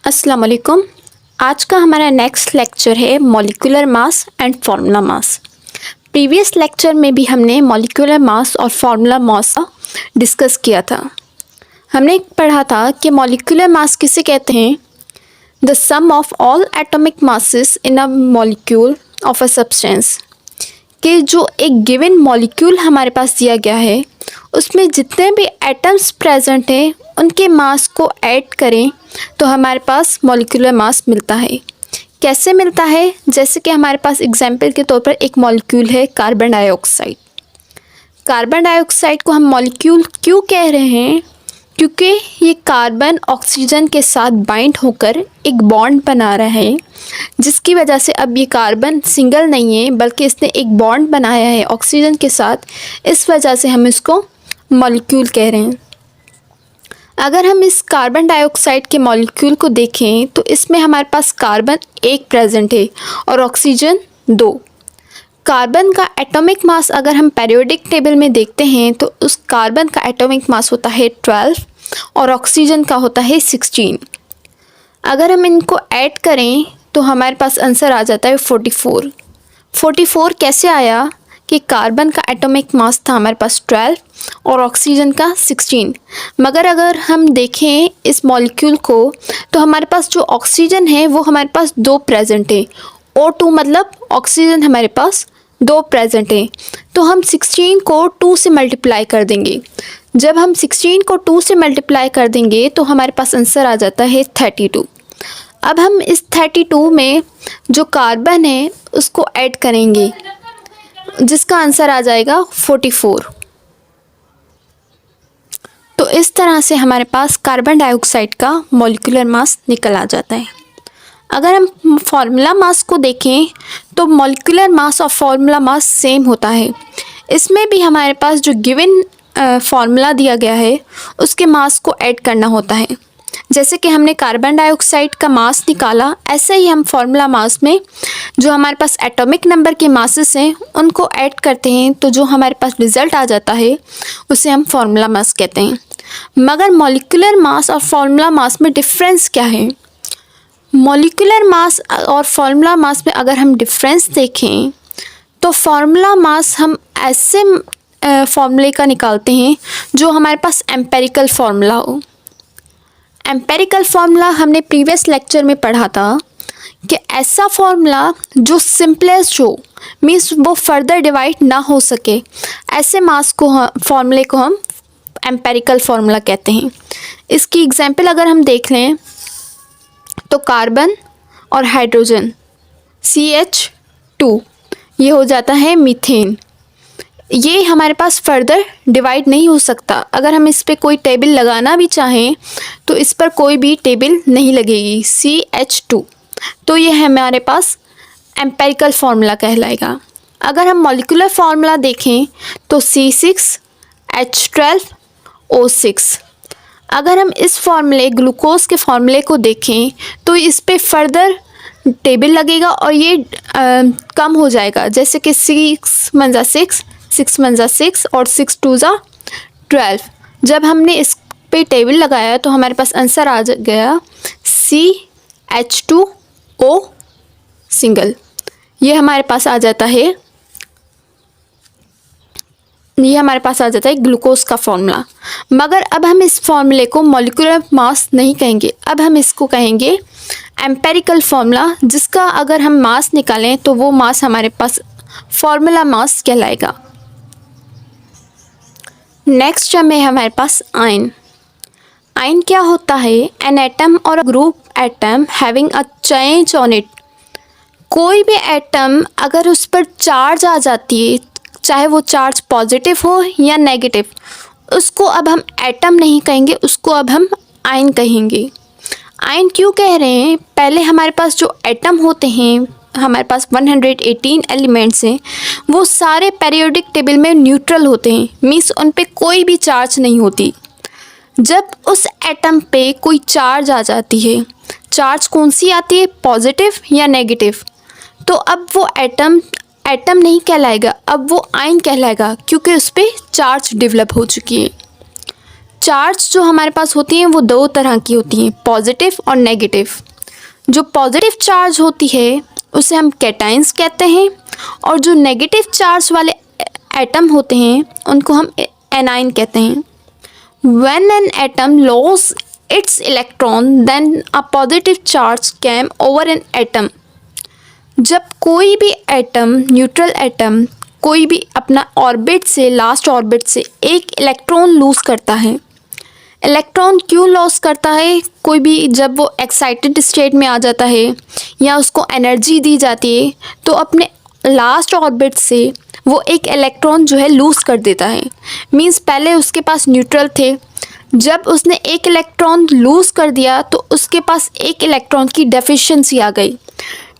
अस्सलाम वालेकुम। आज का हमारा नेक्स्ट लेक्चर है molecular mass and formula mass. Previous lecture में भी हमने मॉलिक्यूलर मास और फार्मूला मास डिस्कस किया था। हमने पढ़ा था कि मॉलिक्यूलर मास किसे कहते हैं, the sum of all atomic masses in a molecule of a substance. कि जो एक गिवन मॉलिक्यूल हमारे पास दिया गया है उसमें जितने भी एटम्स प्रेजेंट हैं उनके मास को ऐड करें तो हमारे पास मॉलिक्यूलर मास मिलता है। कैसे मिलता है? जैसे कि हमारे पास एग्जांपल के तौर पर एक मॉलिक्यूल है कार्बन डाइऑक्साइड। कार्बन डाइऑक्साइड को हम मॉलिक्यूल क्यों कह रहे हैं? क्योंकि ये कार्बन ऑक्सीजन के साथ बाइंड होकर एक बॉन्ड बना रहा है, जिसकी वजह से अब ये कार्बन सिंगल नहीं है बल्कि इसने एक बॉन्ड बनाया है ऑक्सीजन के साथ। इस वजह से हम इसको मॉलिक्यूल कह रहे हैं। अगर हम इस कार्बन डाइऑक्साइड के मॉलिक्यूल को देखें तो इसमें हमारे पास कार्बन एक प्रेजेंट है और ऑक्सीजन दो। कार्बन का एटॉमिक मास अगर हम पीरियोडिक टेबल में देखते हैं तो उस कार्बन का एटॉमिक मास होता है 12 और ऑक्सीजन का होता है 16। अगर हम इनको ऐड करें तो हमारे पास आंसर आ जाता है 44। 44 कैसे आया? कि कार्बन का एटॉमिक मास था हमारे पास 12 और ऑक्सीजन का 16। मगर अगर हम देखें इस मॉलिक्यूल को तो हमारे पास जो ऑक्सीजन है वो हमारे पास दो प्रेजेंट है। O2 मतलब ऑक्सीजन हमारे पास दो प्रेजेंट है, तो हम 16 को 2 से मल्टीप्लाई कर देंगे। जब हम 16 को 2 से मल्टीप्लाई कर देंगे तो हमारे पास आंसर आ जाता है 32। अब हम इस 32 में जो कार्बन है उसको ऐड करेंगे जिसका आंसर आ जाएगा 44। तो इस तरह से हमारे पास कार्बन डाइऑक्साइड का मॉलिक्यूलर मास निकल आ जाता है। अगर हम फार्मूला मास को देखें तो मॉलिक्यूलर मास और फार्मूला मास सेम होता है। इसमें भी हमारे पास जो गिवन फार्मूला दिया गया है उसके मास को ऐड करना होता है। जैसे कि हमने कार्बन डाइऑक्साइड का मास निकाला, ऐसे ही हम फार्मूला मास में जो हमारे पास एटॉमिक नंबर के मासेस हैं उनको ऐड करते हैं, तो जो हमारे पास रिज़ल्ट आ जाता है उसे हम फार्मूला मास कहते हैं। मगर मॉलिक्यूलर मास और फार्मूला मास में डिफरेंस क्या है? मॉलिक्यूलर मास और फार्मूला मास में अगर हम डिफरेंस देखें तो फार्मूला मास हम ऐसे फार्मूले का निकालते हैं जो हमारे पास एम्पेरिकल फार्मूला हो। एम्पेरिकल फार्मूला हमने प्रीवियस लेक्चर में पढ़ा था कि ऐसा फार्मूला जो सिंपलेस्ट हो, मीन्स वो फर्दर डिवाइड ना हो सके, ऐसे मास को फार्मूले को हम एम्पेरिकल फार्मूला कहते हैं। इसकी एग्जांपल अगर हम देख लें तो कार्बन और हाइड्रोजन CH2 ये हो जाता है मीथेन। ये हमारे पास फर्दर डिवाइड नहीं हो सकता। अगर हम इस पर कोई टेबल लगाना भी चाहें तो इस पर कोई भी टेबल नहीं लगेगी, CH2। तो ये हमारे पास एम्पेरिकल फार्मूला कहलाएगा। अगर हम मॉलिक्यूलर फार्मूला देखें तो C6H12O6। अगर हम इस फार्मूले ग्लूकोज के फार्मूले को देखें तो इस पे फर्दर टेबल लगेगा और ये कम हो जाएगा। जैसे कि 6 × 6, 6 × 6 और 6 × 2 = 12। जब हमने इस पे टेबल लगाया तो हमारे पास आंसर आ गया CH2O सिंगल। ये हमारे पास आ जाता है ग्लूकोज का फार्मूला। मगर अब हम इस फार्मूले को मॉलिक्यूलर मास नहीं कहेंगे, अब हम इसको कहेंगे एम्पेरिकल फार्मूला, जिसका अगर हम मास निकालें तो वो मास हमारे पास फार्मूला मास कहलाएगा। नेक्स्ट में हमारे पास आयन। आयन क्या होता है? एन एटम और group atom having a charge on it. कोई भी एटम अगर उस पर चार्ज आ जाती है, चाहे वो चार्ज पॉजिटिव हो या नेगेटिव, उसको अब हम एटम नहीं कहेंगे, उसको अब हम आयन कहेंगे। आयन क्यों कह रहे हैं? पहले हमारे पास जो एटम होते हैं, हमारे पास 118 एलिमेंट्स हैं, वो सारे पीरियोडिक टेबल में न्यूट्रल होते हैं, मीन्स उन पे कोई भी चार्ज नहीं होती। जब उस एटम पे कोई चार्ज आ जाती है, चार्ज कौन सी आती है, पॉजिटिव या नेगेटिव, तो अब वो एटम नहीं कहलाएगा, अब वो आयन कहलाएगा, क्योंकि उस पर चार्ज डेवलप हो चुकी है। चार्ज जो हमारे पास होती हैं वो दो तरह की होती हैं, पॉजिटिव और नेगेटिव। जो पॉजिटिव चार्ज होती है उसे हम कैटाइंस कहते हैं, और जो नेगेटिव चार्ज वाले एटम होते हैं उनको हम एनाइन कहते हैं। When an atom lost its electron, then a positive charge came over an atom. जब कोई भी एटम, न्यूट्रल एटम, कोई भी अपना ऑर्बिट से, लास्ट ऑर्बिट से एक इलेक्ट्रॉन लूज़ करता है। इलेक्ट्रॉन क्यों लॉस करता है? कोई भी जब वो एक्साइटेड स्टेट में आ जाता है या उसको एनर्जी दी जाती है तो अपने लास्ट ऑर्बिट से वो एक इलेक्ट्रॉन जो है लूज़ कर देता है। मींस पहले उसके पास न्यूट्रल थे, जब उसने एक इलेक्ट्रॉन लूज़ कर दिया तो उसके पास एक इलेक्ट्रॉन की डेफिशिएंसी आ गई।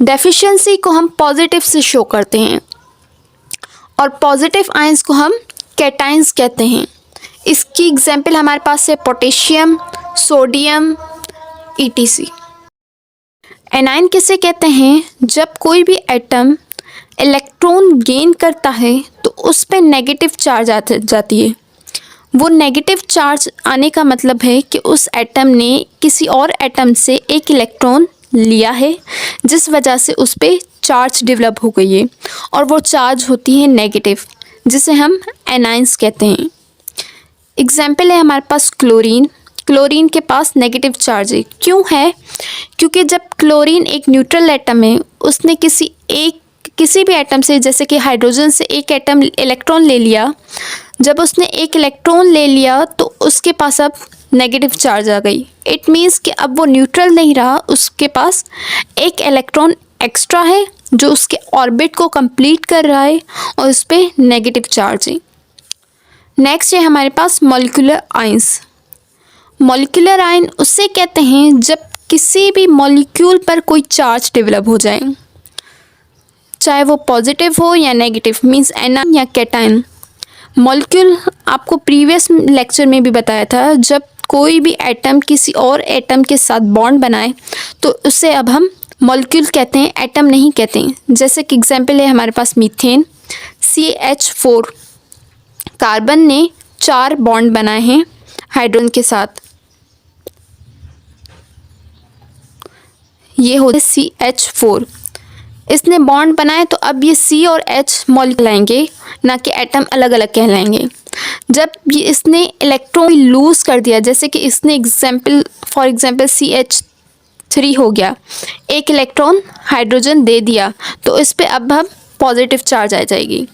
डेफिशिएंसी को हम पॉजिटिव से शो करते हैं और पॉजिटिव आयंस को हम कैटाइंस कहते हैं। इसकी एग्जाम्पल हमारे पास है पोटेशियम, सोडियम, ईटीसी। एनाइन किसे कहते हैं? जब कोई भी एटम इलेक्ट्रॉन गेन करता है तो उस पर नेगेटिव चार्ज जाती है। वो नेगेटिव चार्ज आने का मतलब है कि उस एटम ने किसी और एटम से एक इलेक्ट्रॉन लिया है, जिस वजह से उस पर चार्ज डेवलप हो गई है और वो चार्ज होती है नेगेटिव, जिसे हम एनाइंस कहते हैं। एग्जाम्पल है हमारे पास क्लोरीन। क्लोरीन के पास नेगेटिव चार्ज है। क्यों है? क्योंकि जब क्लोरीन एक न्यूट्रल एटम है, उसने किसी भी एटम से, जैसे कि हाइड्रोजन से एक एटम इलेक्ट्रॉन ले लिया। जब उसने एक इलेक्ट्रॉन ले लिया तो उसके पास अब नेगेटिव चार्ज आ गई। इट मीन्स कि अब वो न्यूट्रल नहीं रहा, उसके पास एक इलेक्ट्रॉन एक्स्ट्रा है जो उसके ऑर्बिट को कंप्लीट कर रहा है और उस पर नेगेटिव चार्ज है। नेक्स्ट है हमारे पास मॉलिक्यूलर आयंस। मॉलिक्यूलर आयन उससे कहते हैं जब किसी भी मॉलिक्यूल पर कोई चार्ज डेवलप हो जाए, चाहे वो पॉजिटिव हो या नेगेटिव, मीन्स एनाइन या कैटाइन। मॉलिक्यूल आपको प्रीवियस लेक्चर में भी बताया था, जब कोई भी एटम किसी और एटम के साथ बॉन्ड बनाए तो उसे अब हम मॉलिक्यूल कहते हैं, एटम नहीं कहते हैं। जैसे कि एग्जाम्पल है हमारे पास मीथेन, CH4। कार्बन ने 4 बॉन्ड बनाए हैं हाइड्रोजन के साथ, ये होते CH4। इसने बॉन्ड बनाए तो अब ये C और H मॉलिक्यूल आएंगे, ना कि एटम अलग अलग कहलाएंगे। जब ये इसने इलेक्ट्रॉन लूज़ कर दिया, जैसे कि इसने फॉर एग्जांपल CH3 हो गया, एक इलेक्ट्रॉन हाइड्रोजन दे दिया तो इस पे अब पॉजिटिव चार्ज आ जाएगी,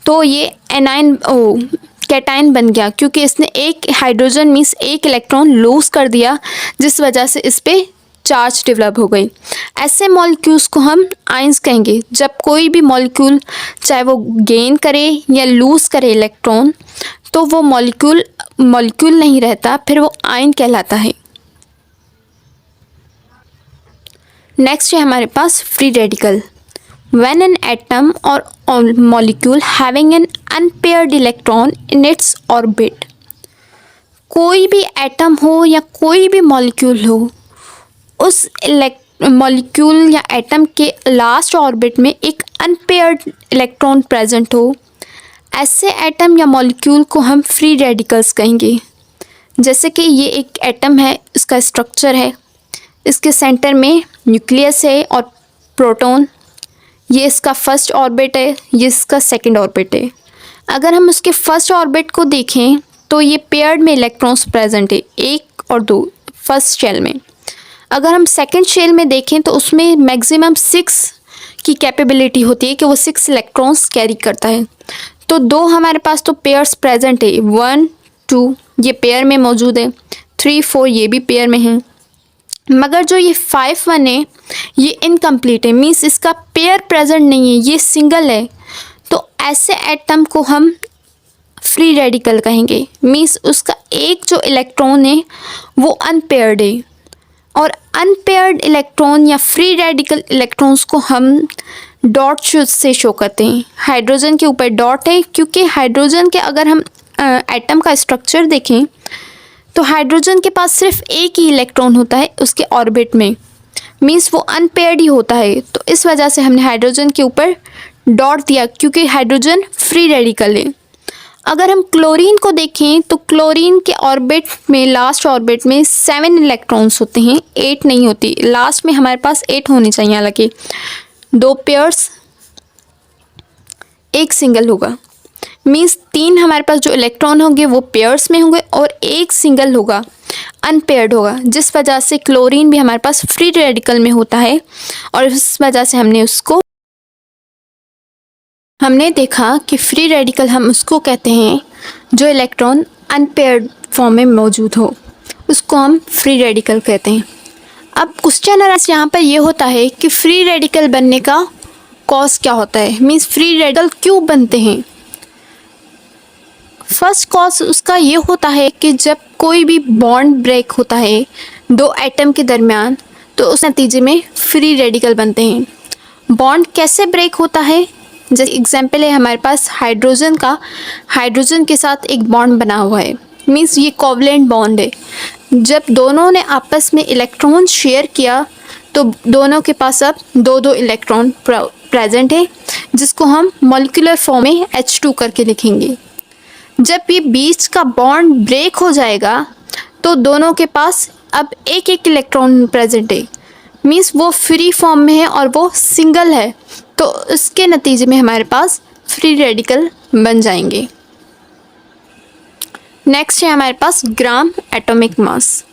तो ये कैटाइन बन गया, क्योंकि इसने एक हाइड्रोजन मीन्स एक इलेक्ट्रॉन लूज़ कर दिया, जिस वजह से इस पे चार्ज डेवलप हो गई। ऐसे मॉलिक्यूल्स को हम आयंस कहेंगे। जब कोई भी मॉलिक्यूल चाहे वो गेन करे या लूज़ करे इलेक्ट्रॉन, तो वो मॉलिक्यूल नहीं रहता, फिर वो आयन कहलाता है। नेक्स्ट है हमारे पास free radical. When an atom or molecule having an unpaired electron in its orbit, कोई भी एटम हो या कोई भी मॉलिक्यूल हो, उस मॉलिक्यूल या एटम के लास्ट ऑर्बिट में एक अनपेयर्ड इलेक्ट्रॉन प्रेजेंट हो, ऐसे एटम या मॉलिक्यूल को हम फ्री रेडिकल्स कहेंगे। जैसे कि ये एक एटम है, इसका स्ट्रक्चर है, इसके सेंटर में न्यूक्लियस है और प्रोटॉन, ये इसका फर्स्ट ऑर्बिट है, ये इसका सेकंड ऑर्बिट है। अगर हम उसके फर्स्ट ऑर्बिट को देखें तो ये पेयर्ड में इलेक्ट्रॉन्स प्रेजेंट है, 1 और 2 फर्स्ट शेल में। अगर हम सेकंड शेल में देखें तो उसमें मैक्सिमम 6 की कैपेबिलिटी होती है कि वो 6 इलेक्ट्रॉन्स कैरी करता है। तो 2 हमारे पास तो पेयर्स प्रेजेंट है, 1 2 ये पेयर में मौजूद है, 3 4 ये भी पेयर में है, मगर जो ये 5 1 है ये इनकम्प्लीट है, मीन्स इसका पेयर प्रेजेंट नहीं है, ये सिंगल है। तो ऐसे एटम को हम फ्री रेडिकल कहेंगे, मीन्स उसका एक जो इलेक्ट्रॉन है वो अनपेयर्ड है। और अनपेयर्ड इलेक्ट्रॉन या फ्री रेडिकल इलेक्ट्रॉन्स को हम डॉट से शो करते हैं। हाइड्रोजन के ऊपर डॉट है, क्योंकि हाइड्रोजन के अगर हम एटम का स्ट्रक्चर देखें तो हाइड्रोजन के पास सिर्फ एक ही इलेक्ट्रॉन होता है उसके ऑर्बिट में, मीन्स वो अनपेयर्ड ही होता है। तो इस वजह से हमने हाइड्रोजन के ऊपर डॉट दिया, क्योंकि हाइड्रोजन फ्री रेडिकल है। अगर हम क्लोरीन को देखें तो क्लोरीन के ऑर्बिट में, लास्ट ऑर्बिट में 7 इलेक्ट्रॉन्स होते हैं, 8 नहीं होती। लास्ट में हमारे पास 8 होनी चाहिए, हालांकि 2 पेयर्स, 1 सिंगल होगा। मीन्स 3 हमारे पास जो इलेक्ट्रॉन होंगे वो पेयर्स में होंगे और 1 सिंगल होगा, अनपेयर्ड होगा, जिस वजह से क्लोरीन भी हमारे पास फ्री रेडिकल में होता है। और इस वजह से हमने देखा कि फ्री रेडिकल हम उसको कहते हैं जो इलेक्ट्रॉन अनपेयर्ड फॉर्म में मौजूद हो, उसको हम फ्री रेडिकल कहते हैं। अब क्वेश्चन यहाँ पर ये होता है कि फ्री रेडिकल बनने का कॉज क्या होता है, मीन्स फ्री रेडिकल क्यों बनते हैं। फर्स्ट कॉज उसका ये होता है कि जब कोई भी बॉन्ड ब्रेक होता है 2 एटम के दरमियान, तो उस नतीजे में फ्री रेडिकल बनते हैं। बॉन्ड कैसे ब्रेक होता है, जैसे एग्जाम्पल है हमारे पास हाइड्रोजन का, हाइड्रोजन के साथ एक बॉन्ड बना हुआ है, मीन्स ये कोवलेंट बॉन्ड है। जब दोनों ने आपस में इलेक्ट्रॉन शेयर किया तो दोनों के पास अब 2-2 इलेक्ट्रॉन प्रेजेंट है, जिसको हम मॉलिक्यूलर फॉर्म में H2 करके लिखेंगे। जब ये बीच का बॉन्ड ब्रेक हो जाएगा तो दोनों के पास अब 1-1 इलेक्ट्रॉन प्रेजेंट है, मीन्स वो फ्री फॉर्म में है और वो सिंगल है, तो उसके नतीजे में हमारे पास फ्री रेडिकल बन जाएंगे। नेक्स्ट है हमारे पास gram atomic mass.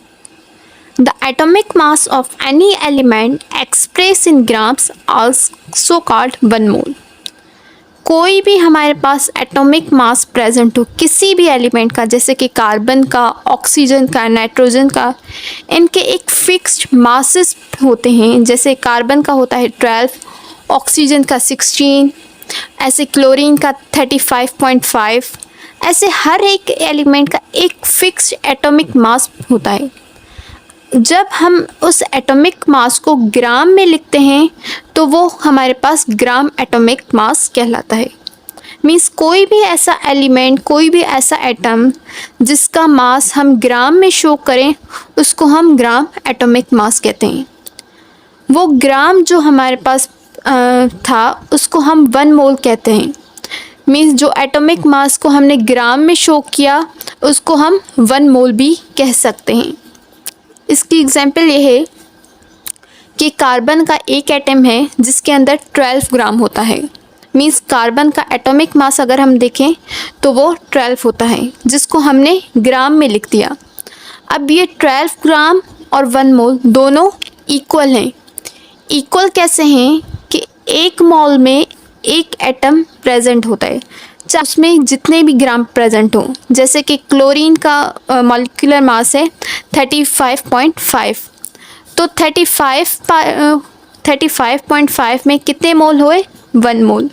The atomic mass of any element express in grams also called 1 mole. कोई भी हमारे पास एटॉमिक मास प्रेजेंट हो किसी भी एलिमेंट का, जैसे कि कार्बन का, ऑक्सीजन का, नाइट्रोजन का, इनके एक फिक्स्ड मासेस होते हैं। जैसे कार्बन का होता है 12, ऑक्सीजन का 16, ऐसे क्लोरीन का 35.5, ऐसे हर एक एलिमेंट का एक फिक्स्ड एटॉमिक मास होता है। जब हम उस एटॉमिक मास को ग्राम में लिखते हैं तो वो हमारे पास ग्राम एटॉमिक मास कहलाता है। मीन्स कोई भी ऐसा एलिमेंट, कोई भी ऐसा एटम जिसका मास हम ग्राम में शो करें, उसको हम ग्राम एटॉमिक मास कहते हैं। वो ग्राम जो हमारे पास था उसको हम 1 मोल कहते हैं। मीन्स जो एटॉमिक मास को हमने ग्राम में शो किया उसको हम 1 मोल भी कह सकते हैं। इसकी एग्जाम्पल ये है कि कार्बन का एक एटम है जिसके अंदर 12 ग्राम होता है। मीन्स कार्बन का एटॉमिक मास अगर हम देखें तो वो 12 होता है, जिसको हमने ग्राम में लिख दिया। अब ये 12 ग्राम और 1 मोल दोनों इक्वल हैं। इक्वल कैसे हैं कि 1 मोल में 1 एटम प्रेजेंट होता है, चाहे उसमें जितने भी ग्राम प्रेजेंट हो। जैसे कि क्लोरीन का मॉलिक्यूलर मास है 35.5, तो 35.5 में कितने मोल हुए, 1 मोल।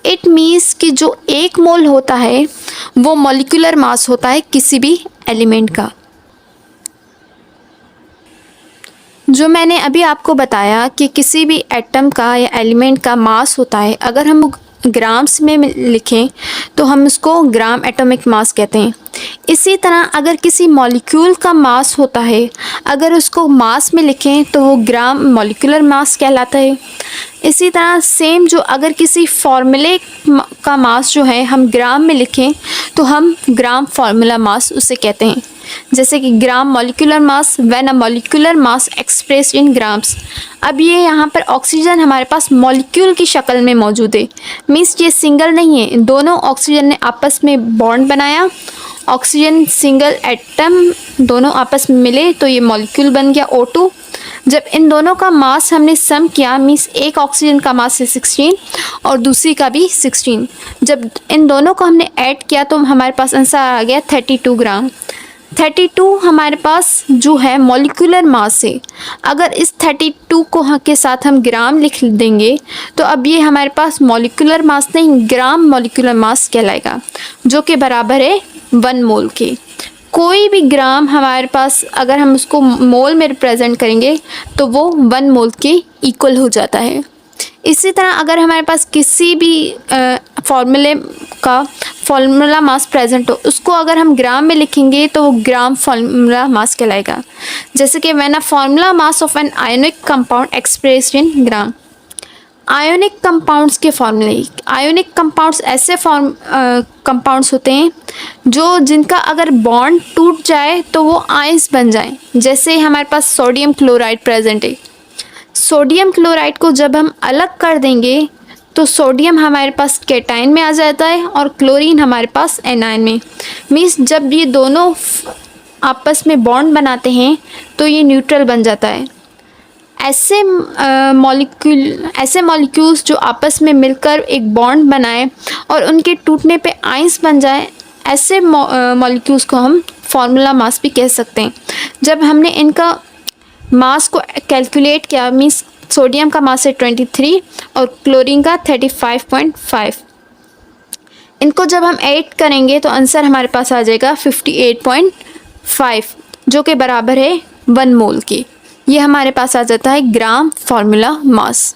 इट मीन्स कि जो 1 मोल होता है वो मॉलिक्यूलर मास होता है किसी भी एलिमेंट का। जो मैंने अभी आपको बताया कि किसी भी एटम का या एलिमेंट का मास होता है, अगर हम ग्राम्स में लिखें तो हम उसको ग्राम एटॉमिक मास कहते हैं। इसी तरह अगर किसी मॉलिक्यूल का मास होता है, अगर उसको मास में लिखें तो वो ग्राम मॉलिक्यूलर मास कहलाता है। इसी तरह सेम जो अगर किसी फॉर्मूले का मास जो है हम ग्राम में लिखें तो हम ग्राम फार्मूला मास उसे कहते हैं। जैसे कि gram molecular mass when a molecular mass expressed in grams. अब ये यहाँ पर ऑक्सीजन हमारे पास मॉलिक्यूल की शक्ल में मौजूद है, मीन्स ये सिंगल नहीं है, दोनों ऑक्सीजन ने आपस में बॉन्ड बनाया, ऑक्सीजन सिंगल एटम दोनों आपस में मिले तो ये मॉलिक्यूल बन गया O2। जब इन दोनों का मास हमने सम किया, मीन्स एक ऑक्सीजन का मास है 16 और दूसरी का भी 16, जब इन दोनों को हमने ऐड किया तो हमारे पास आंसर आ गया 32 ग्राम। 32 हमारे पास जो है मॉलिक्यूलर मास है। अगर इस 32 को के साथ हम ग्राम लिख देंगे तो अब ये हमारे पास मॉलिक्यूलर मास नहीं, ग्राम मॉलिक्यूलर मास कहलाएगा, जो कि बराबर है 1 मोल के। कोई भी ग्राम हमारे पास अगर हम उसको मोल में रिप्रेजेंट करेंगे तो वो 1 मोल के इक्वल हो जाता है। इसी तरह अगर हमारे पास किसी भी फॉर्मूला मास प्रेजेंट हो, उसको अगर हम ग्राम में लिखेंगे तो वो ग्राम फॉर्मूला मास कहलाएगा। जैसे कि when a formula mass of an ionic compound expressed in gram. Ionic compounds के फॉर्मूले। आयोनिक कंपाउंड्स ऐसे कंपाउंड्स होते हैं जो जिनका अगर बॉन्ड टूट जाए तो वो आयंस बन जाएं। जैसे हमारे पास सोडियम क्लोराइड प्रेजेंट है। सोडियम क्लोराइड को जब हम अलग कर देंगे तो सोडियम हमारे पास केटाइन में आ जाता है और क्लोरीन हमारे पास एनायन में। मीन्स जब ये दोनों आपस में बॉन्ड बनाते हैं तो ये न्यूट्रल बन जाता है। ऐसे मॉलिक्यूल्स जो आपस में मिलकर एक बॉन्ड बनाए और उनके टूटने पे आयंस बन जाए, ऐसे मॉलिक्यूल्स को हम फार्मूला मास भी कह सकते हैं। जब हमने इनका मास को कैलकुलेट किया, मीन्स सोडियम का मास है 23 और क्लोरीन का 35.5, इनको जब हम ऐड करेंगे तो आंसर हमारे पास आ जाएगा 58.5, जो कि बराबर है 1 मोल के। ये हमारे पास आ जाता है ग्राम फार्मूला मास।